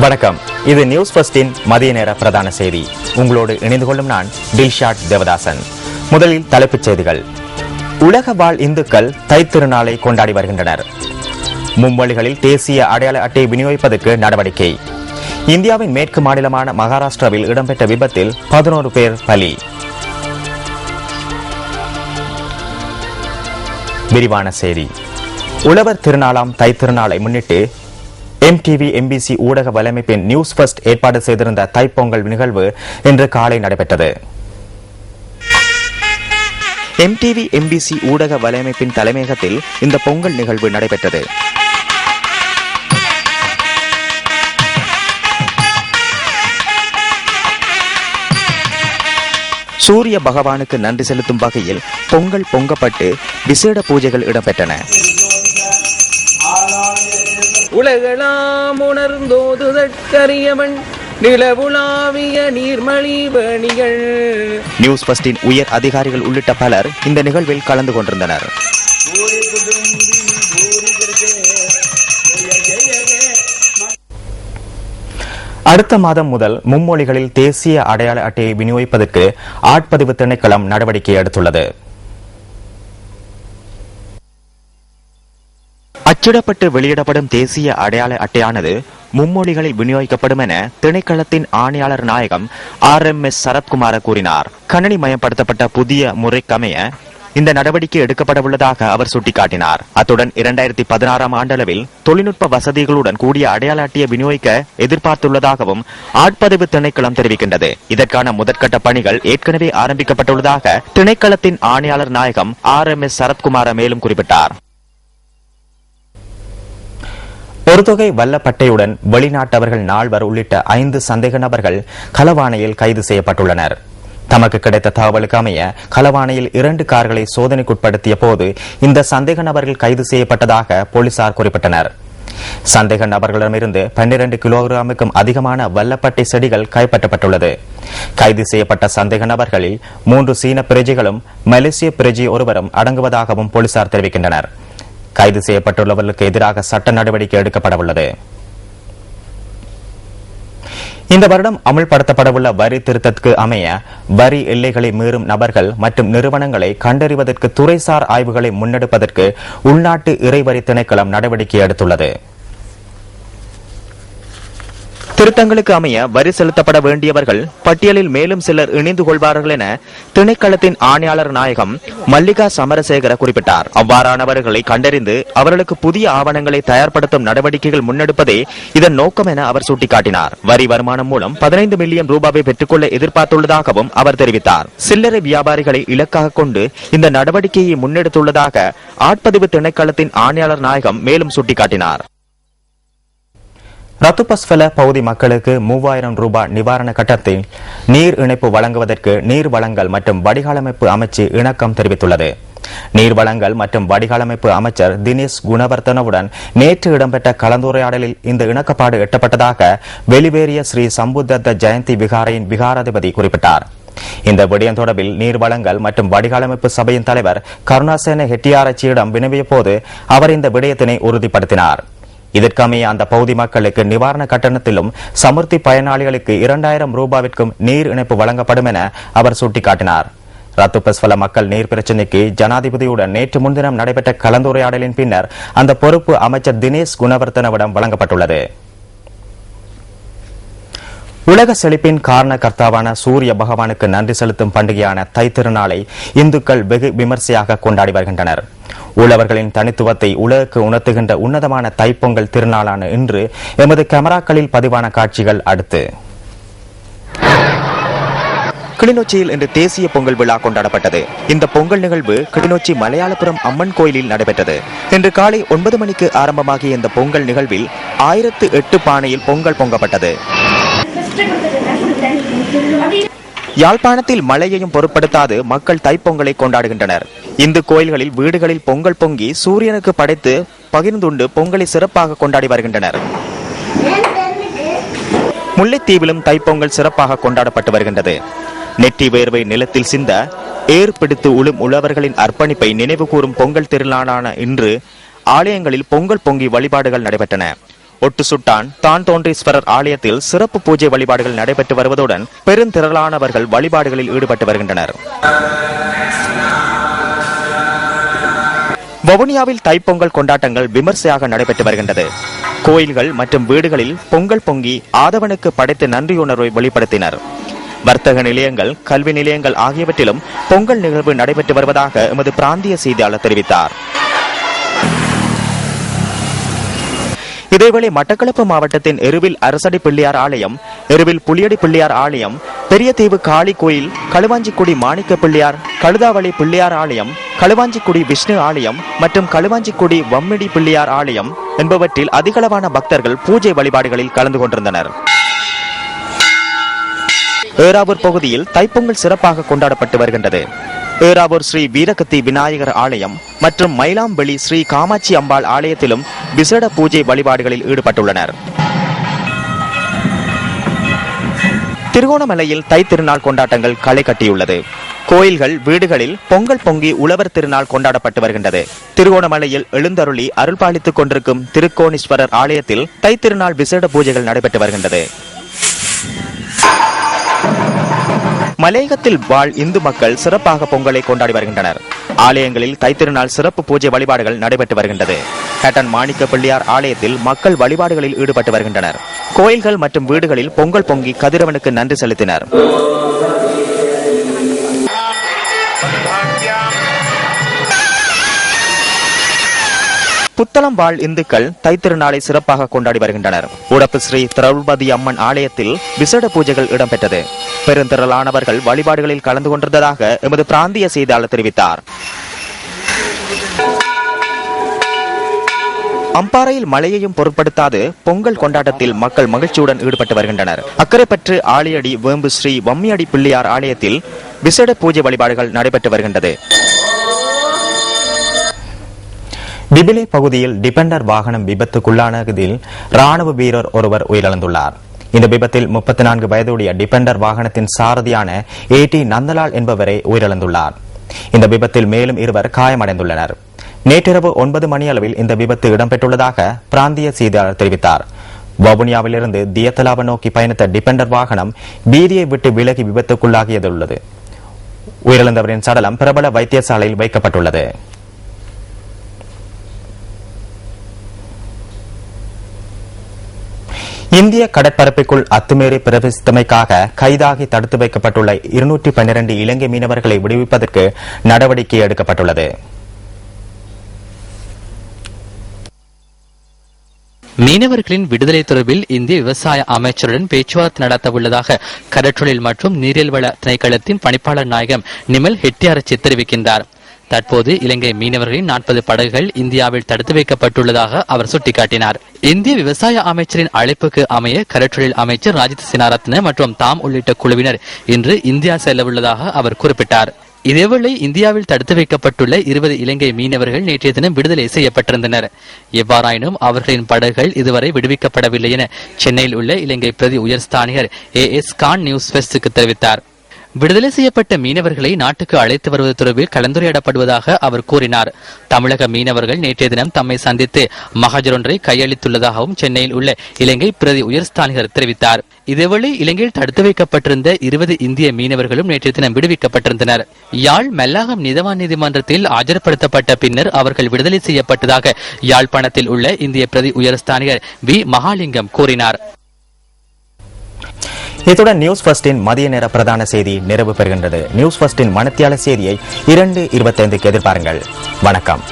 வணக்கம். இது நியூஸ் ஃபர்ஸ்டின் மதிய நேர பிரதான செய்தி. உங்களோடு இணைந்து கொள்ளும் நான் டில்ஷாட் தேவதாசன். முதலில் தலைப்புச் செய்திகள். உலக வாழ் இந்துக்கள் தைத் திருநாளை கொண்டாடி வருகின்றனர். மும்மொழிகளில் தேசிய அடையாள அட்டை விநியோகிப்பதற்கு நடவடிக்கை. இந்தியாவின் மேற்கு மாநிலமான மகாராஷ்டிராவில் இடம்பெற்ற விபத்தில் 11 பேர் பலி. விரிவான செய்தி. உழவர் திருநாளாம் தைத் திருநாளை முன்னிட்டு MTV MBC ஊடக வலையமைப்பின் நியூஸ் ஃபர்ஸ்ட் ஏற்பாடு செய்திருந்த தைப்பொங்கல் நிகழ்வு இன்று காலை நடைபெற்றது. MTV MBC ஊடக வலையமைப்பின் தலைமையகத்தில் இந்த பொங்கல் நிகழ்வு நடைபெற்றது. சூரிய பகவானுக்கு நன்றி செலுத்தும் வகையில் பொங்கல் பொங்கப்பட்டு விசேட பூஜைகள் இடம்பெற்றன. உலகளாம் உணர்ந்தோதுதற்கரியவன் நிலவுலாவிய நீர்மலிவணிகள். நியூஸ் ஃபர்ஸ்டின் உயர் அதிகாரிகள் உள்ளிட்ட பலர் இந்த நிகழ்வில் கலந்து கொண்டிருந்தனர். அடுத்த மாதம் முதல் மும்மொழிகளில் தேசிய அடையாள அட்டையை விநியோகிப்பதற்கு ஆட்பதிவு திணைக்களம் நடவடிக்கை எடுத்துள்ளது. அச்சிடப்பட்டு வெளியிடப்படும் தேசிய அடையாள அட்டையானது மும்மொழிகளில் விநியோகிக்கப்படும் என திணைக்களத்தின் ஆணையாளர் நாயகம் RMS சரத்குமார கூறினார். கணினி மயப்படுத்தப்பட்ட புதிய முறைக்கமைய இந்த நடவடிக்கை எடுக்கப்பட உள்ளதாக அவர் சுட்டிக்காட்டினார். அத்துடன் 2016 ஆண்டளவில் தொழில்நுட்ப வசதிகளுடன் கூடிய அடையாள அட்டையை விநியோகிக்க எதிர்பார்த்துள்ளதாகவும் ஆட்பதிவு திணைக்களம் தெரிவிக்கின்றது. இதற்கான முதற்கட்ட பணிகள் ஏற்கனவே ஆரம்பிக்கப்பட்டுள்ளதாக திணைக்களத்தின் ஆணையாளர் நாயகம் RMS சரத்குமார மேலும் குறிப்பிட்டார். ஒரு தொகை வல்லப்பட்டையுடன் வெளிநாட்டவர்கள் 4 உள்ளிட்ட 5 சந்தேக நபர்கள் களவானையில் கைது செய்யப்பட்டுள்ளனர். தமக்கு கிடைத்த தகவலுக்கு அமைய களவானையில் 2 கார்களை சோதனைக்குட்படுத்திய போது இந்த சந்தேக நபர்கள் கைது செய்யப்பட்டதாக போலீசார் குறிப்பிட்டனர். சந்தேக நபர்களிடமிருந்து 12 கிலோகிராமுக்கும் அதிகமான வல்லப்பட்டை செடிகள் கைப்பற்றப்பட்டுள்ளது. கைது செய்யப்பட்ட சந்தேக நபர்களில் 3 சீன பிரஜைகளும் மலேசிய பிரஜை ஒருவரும் அடங்குவதாகவும் போலீசார் தெரிவிக்கின்றனர். கைது செய்யப்பட்டுள்ளவர்களுக்கு எதிராக சட்ட நடவடிக்கை எடுக்கப்பட உள்ளது. இந்த வருடம் அமல்படுத்தப்படவுள்ள வரி திருத்தத்துக்கு அமைய வரி எல்லைகளை மீறும் நபர்கள் மற்றும் நிறுவனங்களை கண்டறிவதற்கு துறைசார் ஆய்வுகளை முன்னெடுப்பதற்கு உள்நாட்டு இறைவரி திணைக்களம் நடவடிக்கை எடுத்துள்ளது. திருத்தங்களுக்கு அமைய வரி செலுத்தப்பட வேண்டியவர்கள் பட்டியலில் மேலும் சிலர் இணைந்து கொள்வார்கள் என திணைக்களத்தின் ஆணையாளர் நாயகம் மல்லிகா சமரசேகர குறிப்பிட்டார். அவ்வாறானவர்களை கண்டறிந்து அவர்களுக்கு புதிய ஆவணங்களை தயார்படுத்தும் நடவடிக்கைகள் முன்னெடுப்பதே இதன் நோக்கம் என அவர் சுட்டிக்காட்டினார். வரி வருமானம் மூலம் 15 மில்லியன் ரூபாவை பெற்றுக்கொள்ள எதிர்பார்த்துள்ளதாகவும் அவர் தெரிவித்தார். சில்லறை வியாபாரிகளை இலக்காக கொண்டு இந்த நடவடிக்கையை முன்னெடுத்துள்ளதாக ஆட்பதிவு திணைக்களத்தின் ஆணையாளர் நாயகம் மேலும் சுட்டிக்காட்டினார். ரத்துபஸ்வல பகுதி மக்களுக்கு 3000 ரூபாய் நிவாரண கட்டணத்தில் நீர் இணைப்பு வழங்குவதற்கு நீர் வழங்கல் மற்றும் வடிகாலமைப்பு அமைச்சு இணக்கம் தெரிவித்துள்ளது. நீர் வழங்கல் மற்றும் வடிகாலமைப்பு அமைச்சர் தினேஷ் குணவர்தனவுடன் நேற்று இடம்பெற்ற கலந்துரையாடலில் இந்த இணக்கப்பாடு எட்டப்பட்டதாக வெளிவேறிய ஸ்ரீ சம்புத்த ஜெயந்தி விகாரையின் விகாராதிபதி குறிப்பிட்டார். இந்த விடயம் தொடர்பில் நீர் வழங்கல் மற்றும் வடிகாலமைப்பு சபையின் தலைவர் கருணாசேன ஹெட்டியாராச்சியிடம் வினவிய போது அவர் இந்த விடயத்தினை உறுதிப்படுத்தினார். இதற்கமைய அந்த பகுதி மக்களுக்கு நிவாரண கட்டணத்திலும் சமுர்த்தி பயனாளிகளுக்கு 2000 ரூபாவிற்கும் நீர் இணைப்பு வழங்கப்படும் என அவர் சுட்டிக்காட்டினார். ரத்துபஸ்வல மக்கள் நீர் பிரச்சினைக்கு ஜனாதிபதியுடன் நேற்று முன்தினம் நடைபெற்ற கலந்துரையாடலின் பின்னர் அந்த பொறுப்பு அமைச்சர் தினேஷ் குணவர்தனவிடம் வழங்கப்பட்டுள்ளது. உலக செழிப்பின் காரணகர்த்தாவான சூரிய பகவானுக்கு நன்றி செலுத்தும் பண்டிகையான தை திருநாளை இந்துக்கள் வெகு விமர்சையாக கொண்டாடி வருகின்றனர். உழவர்களின் தனித்துவத்தை உலகுக்கு உணர்த்துகின்ற உன்னதமான தைப்பொங்கல் திருநாளான இன்று எமது கேமராக்களில் பதிவான காட்சிகள் அடுத்து. கிளிநொச்சியில் இன்று தேசிய பொங்கல் விழா கொண்டாடப்பட்டது. இந்த பொங்கல் நிகழ்வு கிளிநொச்சி மலையாளபுரம் அம்மன் கோயிலில் நடைபெற்றது. இன்று காலை 9 மணிக்கு ஆரம்பமாகிய இந்த பொங்கல் நிகழ்வில் 1008 பானையில் பொங்கல் பொங்கப்பட்டது. யாழ்ப்பாணத்தில் மழையையும் பொருட்படுத்தாது மக்கள் தைப்பொங்கலை கொண்டாடுகின்றனர். இந்து கோயில்களில் வீடுகளில் பொங்கல் பொங்கி சூரியனுக்கு படைத்து பகிர்ந்துண்டு பொங்கலை சிறப்பாக கொண்டாடி வருகின்றனர். முல்லைத்தீவிலும் தைப்பொங்கல் சிறப்பாக கொண்டாடப்பட்டு வருகின்றது. நெற்றி வேர்வை நிலத்தில் சிந்த ஏர் பிடித்து உழும் உழவர்களின் அர்ப்பணிப்பை நினைவு கூறும் பொங்கல் திருநாளான இன்று ஆலயங்களில் பொங்கல் பொங்கி வழிபாடுகள் நடைபெற்றன. ஒட்டு சுட்டான் தான் தோன்றீஸ்வரர் ஆலயத்தில் சிறப்பு பூஜை வழிபாடுகள் நடைபெற்று வருவதுடன் பெருந்திரளானவர்கள் வழிபாடுகளில் ஈடுபட்டு வருகின்றனர். வவுனியாவில் தைப்பொங்கல் கொண்டாட்டங்கள் விமர்சையாக நடைபெற்று வருகின்றது. கோயில்கள் மற்றும் வீடுகளில் பொங்கல் பொங்கி ஆதவனுக்கு படைத்து நன்றியுணர்வை வெளிப்படுத்தினர். வர்த்தக நிலையங்கள், கல்வி நிலையங்கள் ஆகியவற்றிலும் பொங்கல் நிகழ்வு நடைபெற்று வருவதாக எமது பிராந்திய செய்தியாளர் தெரிவித்தார். இதேவேளை மட்டக்களப்பு மாவட்டத்தின் எருவில் அரசடி பிள்ளையார் ஆலயம், எருவில் புலியடி பிள்ளையார் ஆலயம், பெரியதீவு காளி கோயில், களுவாஞ்சிக்குடி மாணிக்க பிள்ளையார், கழுதாவளி பிள்ளையார் ஆலயம், களுவாஞ்சிக்குடி விஷ்ணு ஆலயம் மற்றும் களுவாஞ்சிக்குடி வம்மிடி பிள்ளையார் ஆலயம் என்பவற்றில் அதிகளவான பக்தர்கள் பூஜை வழிபாடுகளில் கலந்து கொண்டிருந்தனர். ஏறாவூர் பகுதியில் தைப்பொங்கல் சிறப்பாக கொண்டாடப்பட்டு வருகின்றது. ஏறாவூர் ஸ்ரீ வீரகத்தி விநாயகர் ஆலயம் மற்றும் மயிலாம்பள்ளி ஸ்ரீ காமாட்சி அம்பாள் ஆலயத்திலும் விசேட பூஜை வழிபாடுகளில் ஈடுபட்டுள்ளனர். திருகோணமலையில் தை திருநாள் கொண்டாட்டங்கள் களை கட்டியுள்ளது. கோயில்கள், வீடுகளில் பொங்கல் பொங்கி உழவர் திருநாள் கொண்டாடப்பட்டு வருகின்றது. திருகோணமலையில் எழுந்தருளி அருள்பாலித்துக் கொண்டிருக்கும் திருக்கோணேஸ்வரர் ஆலயத்தில் தை திருநாள் விசேட பூஜைகள் நடைபெற்று வருகின்றது. மலையகத்தில் வாழ் இந்து மக்கள் சிறப்பாக பொங்கலை கொண்டாடி வருகின்றனர். ஆலயங்களில் தைத்திருநாள் சிறப்பு பூஜை வழிபாடுகள் நடைபெற்று வருகின்றது. ஹேட்டன் மாணிக்க பிள்ளையார் ஆலயத்தில் மக்கள் வழிபாடுகளில் ஈடுபட்டு வருகின்றனர். கோயில்கள் மற்றும் வீடுகளில் பொங்கல் பொங்கி கதிரவனுக்கு நன்றி செலுத்தினர். புத்தளம் வாழ் இந்துக்கள் தைத்திருநாளை சிறப்பாக கொண்டாடி வருகின்றனர். உடப்பு ஸ்ரீ திரௌபதி அம்மன் ஆலயத்தில் விசேட பூஜைகள் இடம்பெற்றது. பெருந்திரளானவர்கள் வழிபாடுகளில் கலந்து கொண்டிருந்ததாக எமது பிராந்திய செய்தியாளர் தெரிவித்தார். அம்பாறையில் மழையையும் பொருட்படுத்தாது பொங்கல் கொண்டாட்டத்தில் மக்கள் மகிழ்ச்சியுடன் ஈடுபட்டு வருகின்றனர். அக்கரைப்பற்று ஆலியடி வேம்பு ஸ்ரீ வம்மியடி பிள்ளையார் ஆலயத்தில் விசேட பூஜை வழிபாடுகள் நடைபெற்று வருகின்றது. பிபிலே பகுதியில் டிபெண்டர் வாகனம் விபத்துக்குள்ளானதில் ராணுவ வீரர் ஒருவர் உயிரிழந்துள்ளார். இந்த விபத்தில் 34 வயதுடைய டிபெண்டர் வாகனத்தின் சாரதியான ஏடி நந்தலால் என்பவரை உயிரிழந்துள்ளார். இந்த விபத்தில் மேலும் 2 காயமடைந்துள்ளனர். நேற்றிரவு 9 மணி அளவில் இந்த விபத்து இடம்பெற்றுள்ளதாக பிராந்திய செய்தியாளர் தெரிவித்தார். வவுனியாவிலிருந்து தியத்தலாவை நோக்கி பயணித்த டிபெண்டர் வாகனம் வீதியை விட்டு விலகி விபத்துக்குள்ளாகியதுள்ளது. உயிரிழந்தவரின் சடலம் பிரபல வைத்தியசாலையில் வைக்கப்பட்டுள்ளது. இந்திய கடற்பரப்புக்குள் அத்துமீறி பிரவேசித்தமைக்காக கைதாகி தடுத்து வைக்கப்பட்டுள்ள 212 இலங்கை மீனவர்களை விடுவிப்பதற்கு நடவடிக்கை எடுக்கப்பட்டுள்ளது. மீனவர்களின் விடுதலை தொடர்பில் இந்திய விவசாய அமைச்சருடன் பேச்சுவார்த்தை நடத்த உள்ளதாக கடற்றொழில் மற்றும் நீரியல் வள திணைக்களத்தின் பணிப்பாளர் நாயகம் நிமல் ஹெட்டியாரச்சி தெரிவிக்கின்றார். தற்போது இலங்கை மீனவர்களின் 40 படகுகள் இந்தியாவில் தடுத்து வைக்கப்பட்டுள்ளதாக அவர் சுட்டிக்காட்டினார். இந்திய விவசாய அமைச்சரின் அழைப்புக்கு அமைய கடற்றொழில் அமைச்சர் ராஜித் சேனாரத்ன மற்றும் தாம் உள்ளிட்ட குழுவினர் இன்று இந்தியா செல்ல உள்ளதாக அவர் குறிப்பிட்டார். இதேவேளை இந்தியாவில் தடுத்து வைக்கப்பட்டுள்ள 20 இலங்கை மீனவர்கள் நேற்றைய தினம் விடுதலை செய்யப்பட்டிருந்தனர். எவ்வாறாயினும் அவர்களின் படகுகள் இதுவரை விடுவிக்கப்படவில்லை என சென்னையில் உள்ள இலங்கை பிரதி உயர்ஸ்தானிகர் AS கான் நியூஸ் வெஸ்டுக்கு தெரிவித்தார். விடுதலை செய்யப்பட்ட மீனவர்களை நாட்டுக்கு அழைத்து வருவது தொடர்பில் கலந்துரையாடப்படுவதாக அவர் கூறினார். தமிழக மீனவர்கள் நேற்றைய தினம் தம்மை சந்தித்து மகஜர் ஒன்றை கையளித்துள்ளதாகவும் சென்னையில் உள்ள இலங்கை பிரதி உயர்ஸ்தானிகர் தெரிவித்தார். இதேவேளை இலங்கையில் தடுத்து வைக்கப்பட்டிருந்த 20 இந்திய மீனவர்களும் நேற்றைய தினம் விடுவிக்கப்பட்டிருந்தனர். யாழ் மெல்லாகம் நீதவான் நீதிமன்றத்தில் ஆஜர்படுத்தப்பட்ட பின்னர் அவர்கள் விடுதலை செய்யப்பட்டதாக யாழ்ப்பாணத்தில் உள்ள இந்திய பிரதி உயர்ஸ்தானிகர் வி மகாலிங்கம் கூறினார். இத்துடன் நியூஸ் ஃபர்ஸ்டின் மதிய நேர பிரதான செய்தி நிறைவு பெறுகின்றது. நியூஸ் ஃபர்ஸ்டின் மணித்தியால செய்தியை 2:25க்கு எதிர்பாருங்கள். வணக்கம்.